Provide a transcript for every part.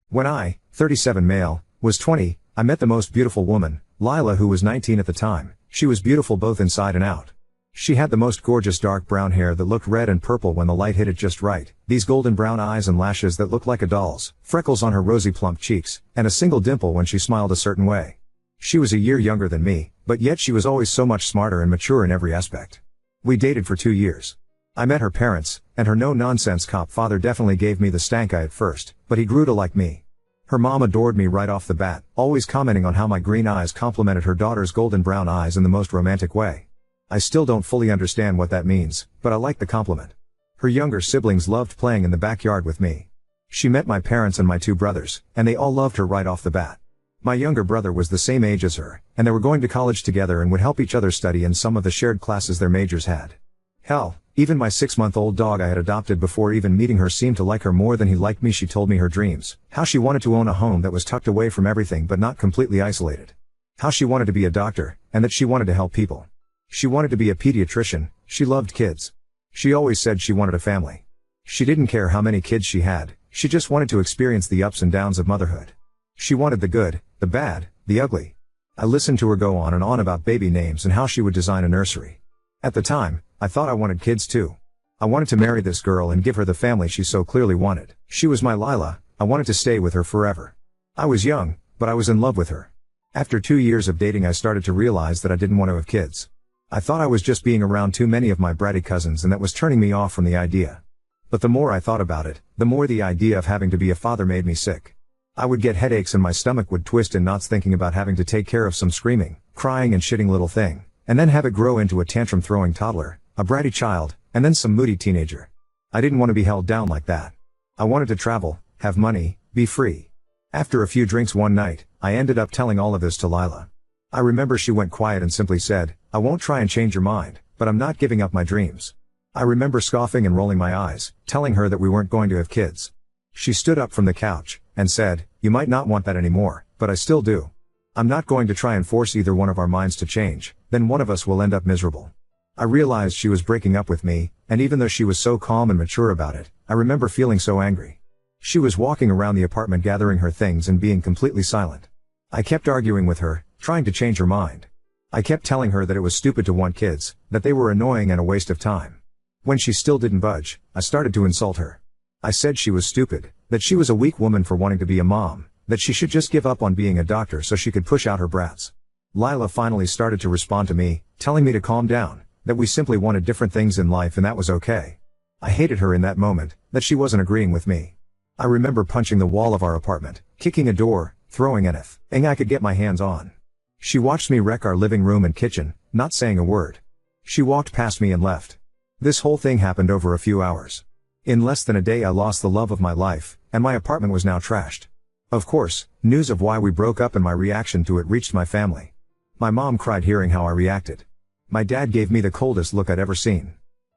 When I, 37 male, was 20, I met the most beautiful woman, Lila, who was 19 at the time. She was beautiful both inside and out. She had the most gorgeous dark brown hair that looked red and purple when the light hit it just right, these golden brown eyes and lashes that looked like a doll's, freckles on her rosy plump cheeks, and a single dimple when she smiled a certain way. She was a year younger than me, but yet she was always so much smarter and mature in every aspect. We dated for 2 years. I met her parents, and her no-nonsense cop father definitely gave me the stank eye at first, but he grew to like me. Her mom adored me right off the bat, always commenting on how my green eyes complemented her daughter's golden brown eyes in the most romantic way. I still don't fully understand what that means, but I like the compliment. Her younger siblings loved playing in the backyard with me. She met my parents and my 2 brothers, and they all loved her right off the bat. My younger brother was the same age as her, and they were going to college together and would help each other study in some of the shared classes their majors had. Hell, even my 6-month-old dog I had adopted before even meeting her seemed to like her more than he liked me. She told me her dreams, how she wanted to own a home that was tucked away from everything but not completely isolated. How she wanted to be a doctor, and that she wanted to help people. She wanted to be a pediatrician, she loved kids. She always said she wanted a family. She didn't care how many kids she had, she just wanted to experience the ups and downs of motherhood. She wanted the good, the bad, the ugly. I listened to her go on and on about baby names and how she would design a nursery. At the time, I thought I wanted kids too. I wanted to marry this girl and give her the family she so clearly wanted. She was my Lila, I wanted to stay with her forever. I was young, but I was in love with her. After 2 years of dating I started to realize that I didn't want to have kids. I thought I was just being around too many of my bratty cousins and that was turning me off from the idea. But the more I thought about it, the more the idea of having to be a father made me sick. I would get headaches and my stomach would twist in knots thinking about having to take care of some screaming, crying and shitting little thing, and then have it grow into a tantrum-throwing toddler, a bratty child, and then some moody teenager. I didn't want to be held down like that. I wanted to travel, have money, be free. After a few drinks one night, I ended up telling all of this to Lila. I remember she went quiet and simply said, "I won't try and change your mind, but I'm not giving up my dreams." I remember scoffing and rolling my eyes, telling her that we weren't going to have kids. She stood up from the couch, and said, "You might not want that anymore, but I still do. I'm not going to try and force either one of our minds to change, then one of us will end up miserable." I realized she was breaking up with me, and even though she was so calm and mature about it, I remember feeling so angry. She was walking around the apartment gathering her things and being completely silent. I kept arguing with her, trying to change her mind. I kept telling her that it was stupid to want kids, that they were annoying and a waste of time. When she still didn't budge, I started to insult her. I said she was stupid, that she was a weak woman for wanting to be a mom, that she should just give up on being a doctor so she could push out her brats. Lila finally started to respond to me, telling me to calm down, that we simply wanted different things in life and that was okay. I hated her in that moment, that she wasn't agreeing with me. I remember punching the wall of our apartment, kicking a door, throwing anything I could get my hands on. She watched me wreck our living room and kitchen, not saying a word. She walked past me and left. This whole thing happened over a few hours. In less than a day I lost the love of my life, and my apartment was now trashed. Of course, news of why we broke up and my reaction to it reached my family. My mom cried hearing how I reacted. My dad gave me the coldest look I'd ever seen.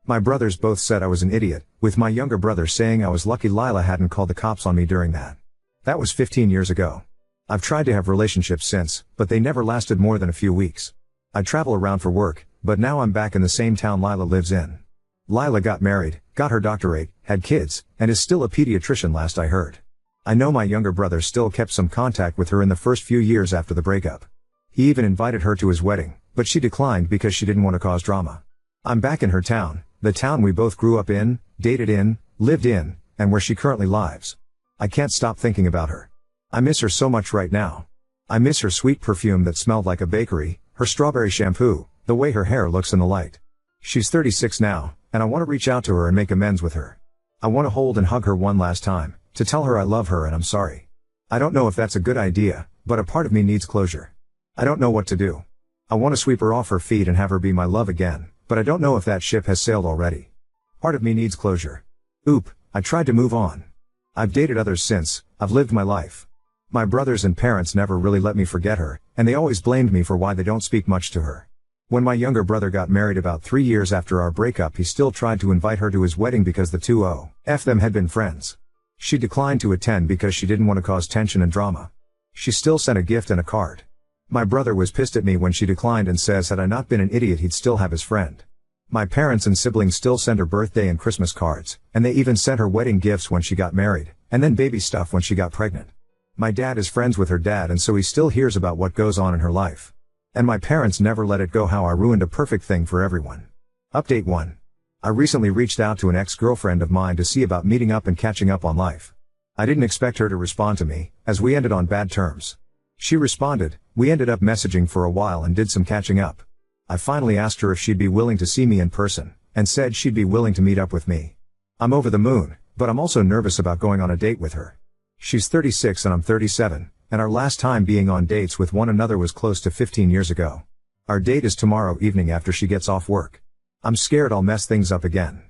My brothers both said I was an idiot, with my younger brother saying I was lucky Lila hadn't called the cops on me during that. That was 15 years ago. I've tried to have relationships since, but they never lasted more than a few weeks. I travel around for work, but now I'm back in the same town Lila lives in. Lila got married, got her doctorate, had kids, and is still a pediatrician last I heard. I know my younger brother still kept some contact with her in the first few years after the breakup. He even invited her to his wedding, but she declined because she didn't want to cause drama. I'm back in her town, the town we both grew up in, dated in, lived in, and where she currently lives. I can't stop thinking about her. I miss her so much right now. I miss her sweet perfume that smelled like a bakery, her strawberry shampoo, the way her hair looks in the light. She's 36 now, and I want to reach out to her and make amends with her. I want to hold and hug her one last time, to tell her I love her and I'm sorry. I don't know if that's a good idea, but a part of me needs closure. I don't know what to do. I want to sweep her off her feet and have her be my love again, but I don't know if that ship has sailed already. Part of me needs closure. I tried to move on. I've dated others since, I've lived my life. My brothers and parents never really let me forget her, and they always blamed me for why they don't speak much to her. When my younger brother got married about 3 years after our breakup, he still tried to invite her to his wedding because the two of them had been friends. She declined to attend because she didn't want to cause tension and drama. She still sent a gift and a card. My brother was pissed at me when she declined and says had I not been an idiot he'd still have his friend. My parents and siblings still send her birthday and Christmas cards, and they even sent her wedding gifts when she got married, and then baby stuff when she got pregnant. My dad is friends with her dad, and so he still hears about what goes on in her life. And my parents never let it go how I ruined a perfect thing for everyone. Update 1. I recently reached out to an ex-girlfriend of mine to see about meeting up and catching up on life. I didn't expect her to respond to me, as we ended on bad terms. She responded, we ended up messaging for a while and did some catching up. I finally asked her if she'd be willing to see me in person, and said she'd be willing to meet up with me. I'm over the moon, but I'm also nervous about going on a date with her. She's 36 and I'm 37, and our last time being on dates with one another was close to 15 years ago. Our date is tomorrow evening after she gets off work. I'm scared I'll mess things up again.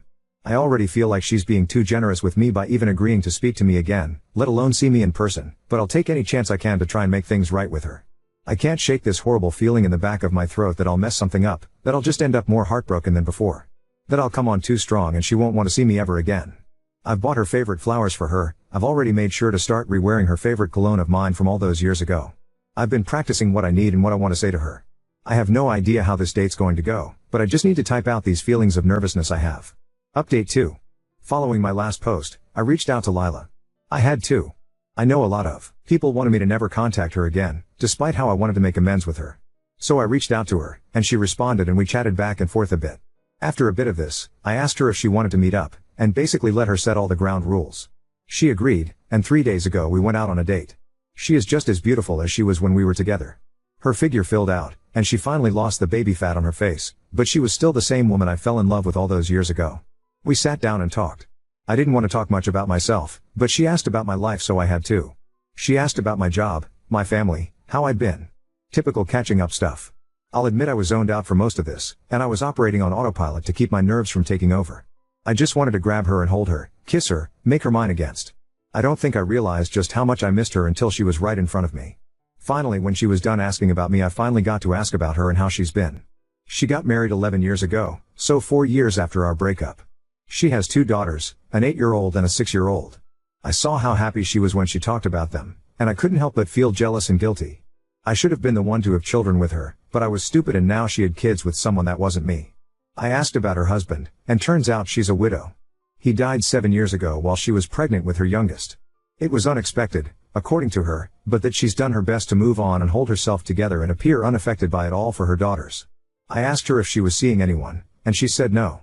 I already feel like she's being too generous with me by even agreeing to speak to me again, let alone see me in person, but I'll take any chance I can to try and make things right with her. I can't shake this horrible feeling in the back of my throat that I'll mess something up, that I'll just end up more heartbroken than before. That I'll come on too strong and she won't want to see me ever again. I've bought her favorite flowers for her. I've already made sure to start re-wearing her favorite cologne of mine from all those years ago. I've been practicing what I need and what I want to say to her. I have no idea how this date's going to go, but I just need to type out these feelings of nervousness I have. Update 2. Following my last post, I reached out to Lila. I had to. I know a lot of people wanted me to never contact her again, despite how I wanted to make amends with her. So I reached out to her, and she responded and we chatted back and forth a bit. After a bit of this, I asked her if she wanted to meet up, and basically let her set all the ground rules. She agreed, and 3 days ago we went out on a date. She is just as beautiful as she was when we were together. Her figure filled out, and she finally lost the baby fat on her face, but she was still the same woman I fell in love with all those years ago. We sat down and talked. I didn't want to talk much about myself, but she asked about my life so I had to. She asked about my job, my family, how I'd been. Typical catching up stuff. I'll admit I was zoned out for most of this, and I was operating on autopilot to keep my nerves from taking over. I just wanted to grab her and hold her, kiss her, make her mine against. I don't think I realized just how much I missed her until she was right in front of me. Finally, when she was done asking about me, I finally got to ask about her and how she's been. She got married 11 years ago, so 4 years after our breakup. She has 2 daughters, an 8-year-old and a 6-year-old. I saw how happy she was when she talked about them, and I couldn't help but feel jealous and guilty. I should have been the one to have children with her, but I was stupid and now she had kids with someone that wasn't me. I asked about her husband, and turns out she's a widow. He died 7 years ago while she was pregnant with her youngest. It was unexpected, according to her, but that she's done her best to move on and hold herself together and appear unaffected by it all for her daughters. I asked her if she was seeing anyone, and she said no.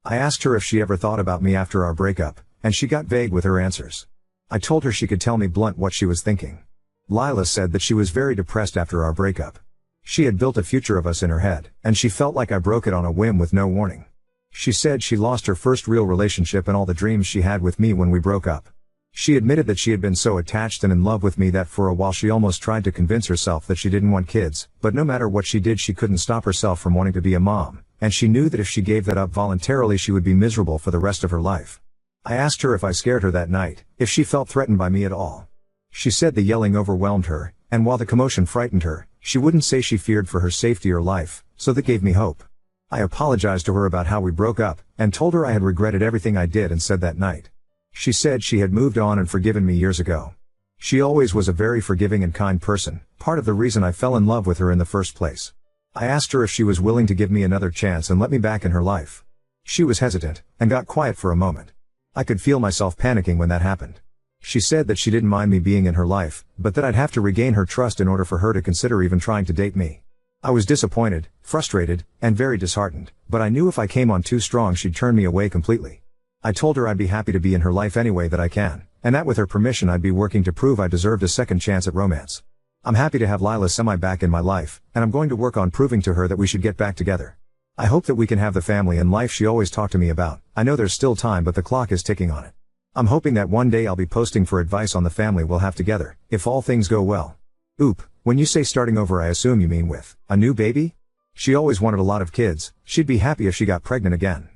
I asked her if she ever thought about me after our breakup, and she got vague with her answers. I told her she could tell me blunt what she was thinking. Lila said that she was very depressed after our breakup. She had built a future of us in her head, and she felt like I broke it on a whim with no warning. She said she lost her first real relationship and all the dreams she had with me when we broke up. She admitted that she had been so attached and in love with me that for a while she almost tried to convince herself that she didn't want kids, but no matter what she did she couldn't stop herself from wanting to be a mom, and she knew that if she gave that up voluntarily she would be miserable for the rest of her life. I asked her if I scared her that night, if she felt threatened by me at all. She said the yelling overwhelmed her, and while the commotion frightened her, she wouldn't say she feared for her safety or life, so that gave me hope. I apologized to her about how we broke up, and told her I had regretted everything I did and said that night. She said she had moved on and forgiven me years ago. She always was a very forgiving and kind person, part of the reason I fell in love with her in the first place. I asked her if she was willing to give me another chance and let me back in her life. She was hesitant, and got quiet for a moment. I could feel myself panicking when that happened. She said that she didn't mind me being in her life, but that I'd have to regain her trust in order for her to consider even trying to date me. I was disappointed, frustrated, and very disheartened, but I knew if I came on too strong she'd turn me away completely. I told her I'd be happy to be in her life any way that I can, and that with her permission I'd be working to prove I deserved a second chance at romance. I'm happy to have Lila semi back in my life, and I'm going to work on proving to her that we should get back together. I hope that we can have the family and life she always talked to me about. I know there's still time, but the clock is ticking on it. I'm hoping that one day I'll be posting for advice on the family we'll have together, if all things go well. Oop, when you say starting over I assume you mean with a new baby? She always wanted a lot of kids, she'd be happy if she got pregnant again.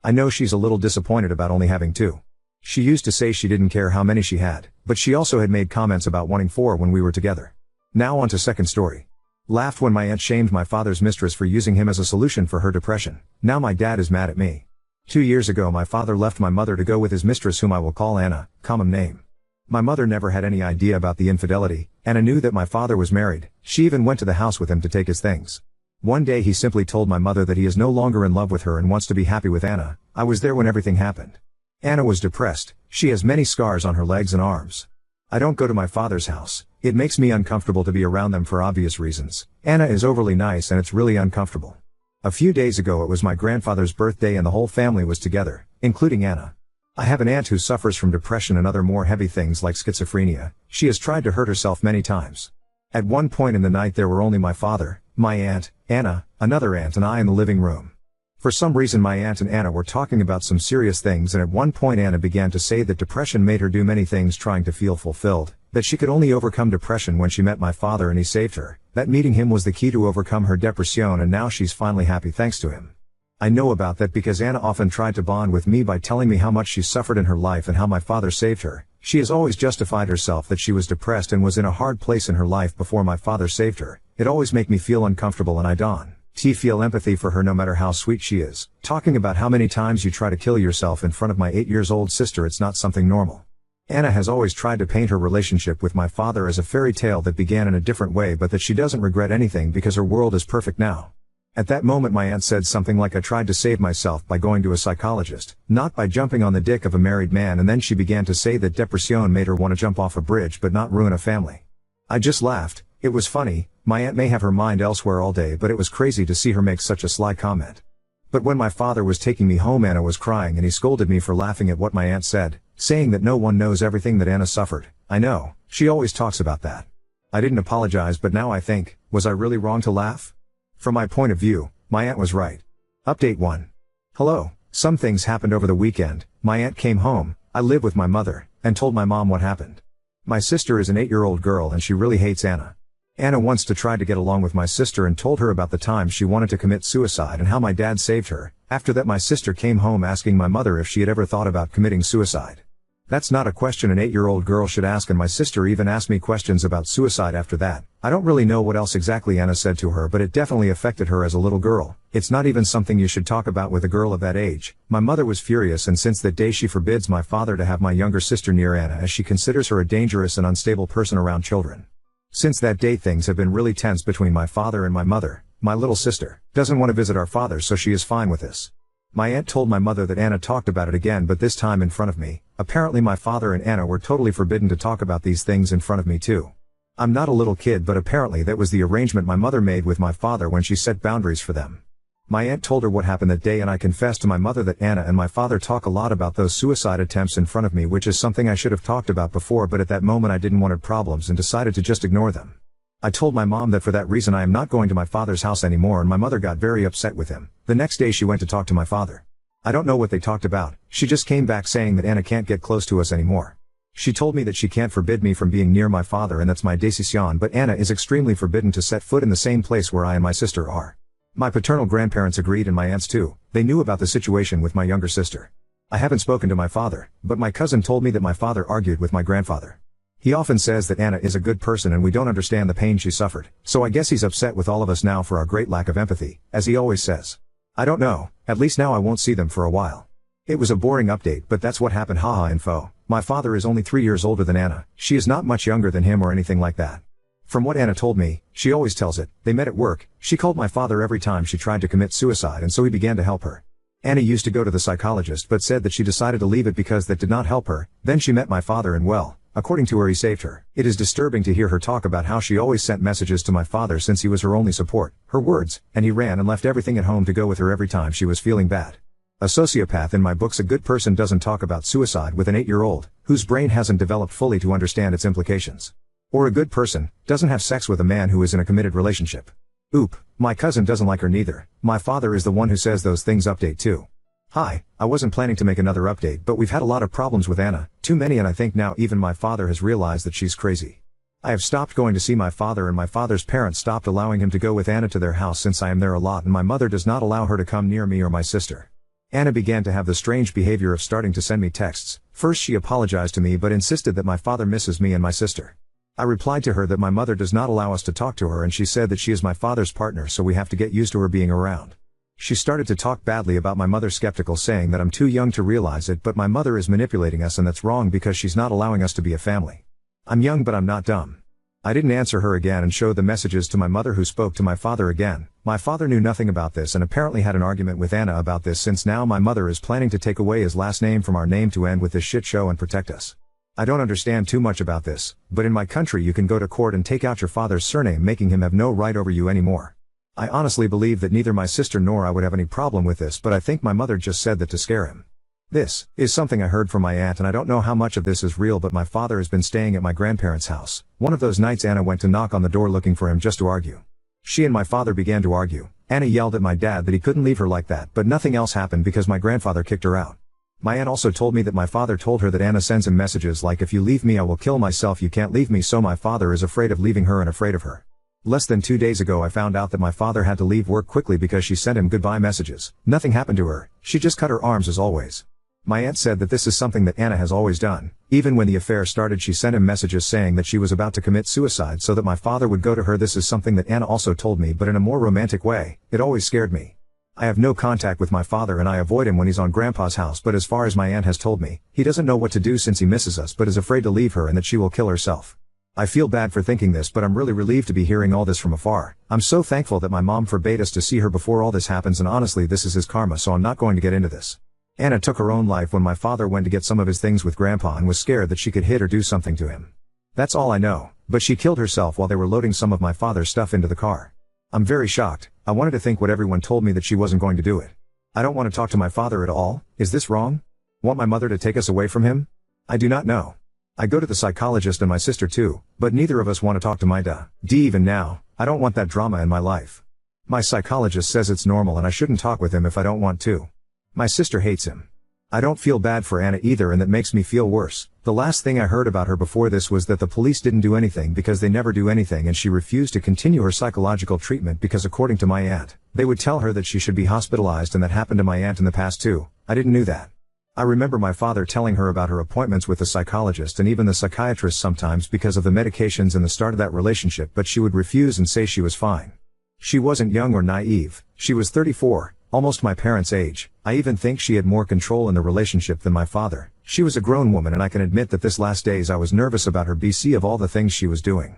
I know she's a little disappointed about only having 2. She used to say she didn't care how many she had, but she also had made comments about wanting 4 when we were together. Now on to second story. Laughed when my aunt shamed my father's mistress for using him as a solution for her depression. Now my dad is mad at me. 2 years ago my father left my mother to go with his mistress, whom I will call Anna, common name. My mother never had any idea about the infidelity. Anna knew that my father was married. She even went to the house with him to take his things. One day he simply told my mother that he is no longer in love with her and wants to be happy with Anna. I was there when everything happened. Anna was depressed. She has many scars on her legs and arms. I don't go to my father's house. It makes me uncomfortable to be around them for obvious reasons. Anna is overly nice and it's really uncomfortable. A few days ago it was my grandfather's birthday and the whole family was together, including Anna. I have an aunt who suffers from depression and other more heavy things like schizophrenia. She has tried to hurt herself many times. At one point in the night there were only my father, my aunt, Anna, another aunt and I in the living room. For some reason my aunt and Anna were talking about some serious things, and at one point Anna began to say that depression made her do many things trying to feel fulfilled, that she could only overcome depression when she met my father and he saved her, that meeting him was the key to overcome her depression, and now she's finally happy thanks to him. I know about that because Anna often tried to bond with me by telling me how much she suffered in her life and how my father saved her. She has always justified herself that she was depressed and was in a hard place in her life before my father saved her. It always makes me feel uncomfortable and I don't feel empathy for her no matter how sweet she is. Talking about how many times you try to kill yourself in front of my 8 years old sister, it's not something normal. Anna has always tried to paint her relationship with my father as a fairy tale that began in a different way, but that she doesn't regret anything because her world is perfect now. At that moment my aunt said something like, I tried to save myself by going to a psychologist, not by jumping on the dick of a married man, and then she began to say that depression made her want to jump off a bridge but not ruin a family. I just laughed. It was funny. My aunt may have her mind elsewhere all day, but it was crazy to see her make such a sly comment. But when my father was taking me home Anna was crying and he scolded me for laughing at what my aunt said, saying that no one knows everything that Anna suffered. I know, she always talks about that. I didn't apologize, but now I think, was I really wrong to laugh? From my point of view, my aunt was right. Update 1. Hello, some things happened over the weekend. My aunt came home, I live with my mother, and told my mom what happened. My sister is an 8-year-old girl and she really hates Anna. Anna wants to try to get along with my sister and told her about the time she wanted to commit suicide and how my dad saved her. After that my sister came home asking my mother if she had ever thought about committing suicide. That's not a question an 8-year-old girl should ask, and my sister even asked me questions about suicide after that. I don't really know what else exactly Anna said to her, but it definitely affected her as a little girl. It's not even something you should talk about with a girl of that age. My mother was furious, and since that day she forbids my father to have my younger sister near Anna as she considers her a dangerous and unstable person around children. Since that day things have been really tense between my father and my mother. My little sister doesn't want to visit our father, so she is fine with this. My aunt told my mother that Anna talked about it again, but this time in front of me. Apparently my father and Anna were totally forbidden to talk about these things in front of me too. I'm not a little kid, but apparently that was the arrangement my mother made with my father when she set boundaries for them. My aunt told her what happened that day, and I confessed to my mother that Anna and my father talk a lot about those suicide attempts in front of me, which is something I should have talked about before, but at that moment I didn't want problems and decided to just ignore them. I told my mom that for that reason I am not going to my father's house anymore, and my mother got very upset with him. The next day she went to talk to my father. I don't know what they talked about. She just came back saying that Anna can't get close to us anymore. She told me that she can't forbid me from being near my father and that's my decision, but Anna is extremely forbidden to set foot in the same place where I and my sister are. My paternal grandparents agreed, and my aunts too. They knew about the situation with my younger sister. I haven't spoken to my father, but my cousin told me that my father argued with my grandfather. He often says that Anna is a good person and we don't understand the pain she suffered, so I guess he's upset with all of us now for our great lack of empathy, as he always says. I don't know, at least now I won't see them for a while. It was a boring update, but that's what happened. Haha info. My father is only 3 years older than Anna. She is not much younger than him or anything like that. From what Anna told me, she always tells it, they met at work. She called my father every time she tried to commit suicide, and so he began to help her. Anna used to go to the psychologist but said that she decided to leave it because that did not help her. Then she met my father and well, according to her, he saved her. It is disturbing to hear her talk about how she always sent messages to my father since he was her only support. Her words, and he ran and left everything at home to go with her every time she was feeling bad. A sociopath in my books. A good person doesn't talk about suicide with an 8-year-old, whose brain hasn't developed fully to understand its implications. Or a good person doesn't have sex with a man who is in a committed relationship. Oop, my cousin doesn't like her neither. My father is the one who says those things. Update 2. Hi, I wasn't planning to make another update, but we've had a lot of problems with Anna, too many, and I think now even my father has realized that she's crazy. I have stopped going to see my father, and my father's parents stopped allowing him to go with Anna to their house since I am there a lot, and my mother does not allow her to come near me or my sister. Anna began to have the strange behavior of starting to send me texts. First she apologized to me but insisted that my father misses me and my sister. I replied to her that my mother does not allow us to talk to her, and she said that she is my father's partner, so we have to get used to her being around. She started to talk badly about my mother, skeptical, saying that I'm too young to realize it, but my mother is manipulating us and that's wrong because she's not allowing us to be a family. I'm young but I'm not dumb. I didn't answer her again and showed the messages to my mother, who spoke to my father again. My father knew nothing about this and apparently had an argument with Anna about this, since now my mother is planning to take away his last name from our name to end with this shit show and protect us. I don't understand too much about this, but in my country you can go to court and take out your father's surname, making him have no right over you anymore. I honestly believe that neither my sister nor I would have any problem with this, but I think my mother just said that to scare him. This is something I heard from my aunt, and I don't know how much of this is real, but my father has been staying at my grandparents' house. One of those nights Anna went to knock on the door looking for him just to argue. She and my father began to argue. Anna yelled at my dad that he couldn't leave her like that, but nothing else happened because my grandfather kicked her out. My aunt also told me that my father told her that Anna sends him messages like, "If you leave me I will kill myself, you can't leave me," so my father is afraid of leaving her and afraid of her. Less than 2 days ago I found out that my father had to leave work quickly because she sent him goodbye messages. Nothing happened to her, she just cut her arms as always. My aunt said that this is something that Anna has always done. Even when the affair started she sent him messages saying that she was about to commit suicide so that my father would go to her. This is something that Anna also told me, but in a more romantic way. It always scared me. I have no contact with my father and I avoid him when he's on Grandpa's house, but as far as my aunt has told me, he doesn't know what to do since he misses us but is afraid to leave her and that she will kill herself. I feel bad for thinking this, but I'm really relieved to be hearing all this from afar. I'm so thankful that my mom forbade us to see her before all this happens, and honestly this is his karma, so I'm not going to get into this. Anna took her own life when my father went to get some of his things with Grandpa and was scared that she could hit or do something to him. That's all I know, but she killed herself while they were loading some of my father's stuff into the car. I'm very shocked. I wanted to think what everyone told me, that she wasn't going to do it. I don't want to talk to my father at all. Is this wrong? Want my mother to take us away from him? I do not know. I go to the psychologist and my sister too, but neither of us want to talk to my dad even now. I don't want that drama in my life. My psychologist says it's normal and I shouldn't talk with him if I don't want to. My sister hates him. I don't feel bad for Anna either, and that makes me feel worse. The last thing I heard about her before this was that the police didn't do anything because they never do anything, and she refused to continue her psychological treatment because, according to my aunt, they would tell her that she should be hospitalized, and that happened to my aunt in the past too. I didn't know that. I remember my father telling her about her appointments with the psychologist and even the psychiatrist sometimes because of the medications and the start of that relationship, but she would refuse and say she was fine. She wasn't young or naive. She was 34. Almost my parents' age. I even think she had more control in the relationship than my father. She was a grown woman, and I can admit that this last days I was nervous about her BC of all the things she was doing.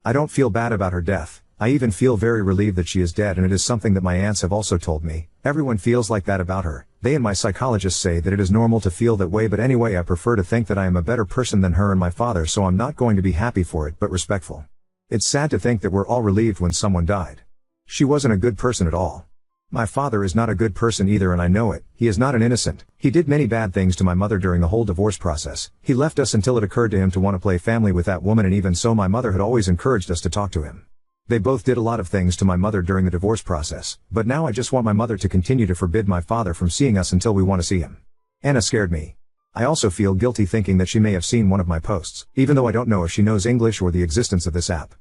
I don't feel bad about her death. I even feel very relieved that she is dead, and it is something that my aunts have also told me. Everyone feels like that about her. They and my psychologist say that it is normal to feel that way, but anyway I prefer to think that I am a better person than her and my father, so I'm not going to be happy for it but respectful. It's sad to think that we're all relieved when someone died. She wasn't a good person at all. My father is not a good person either, and I know it. He is not an innocent. He did many bad things to my mother during the whole divorce process. He left us until it occurred to him to want to play family with that woman, and even so my mother had always encouraged us to talk to him. They both did a lot of things to my mother during the divorce process, but now I just want my mother to continue to forbid my father from seeing us until we want to see him. Anna scared me. I also feel guilty thinking that she may have seen one of my posts, even though I don't know if she knows English or the existence of this app.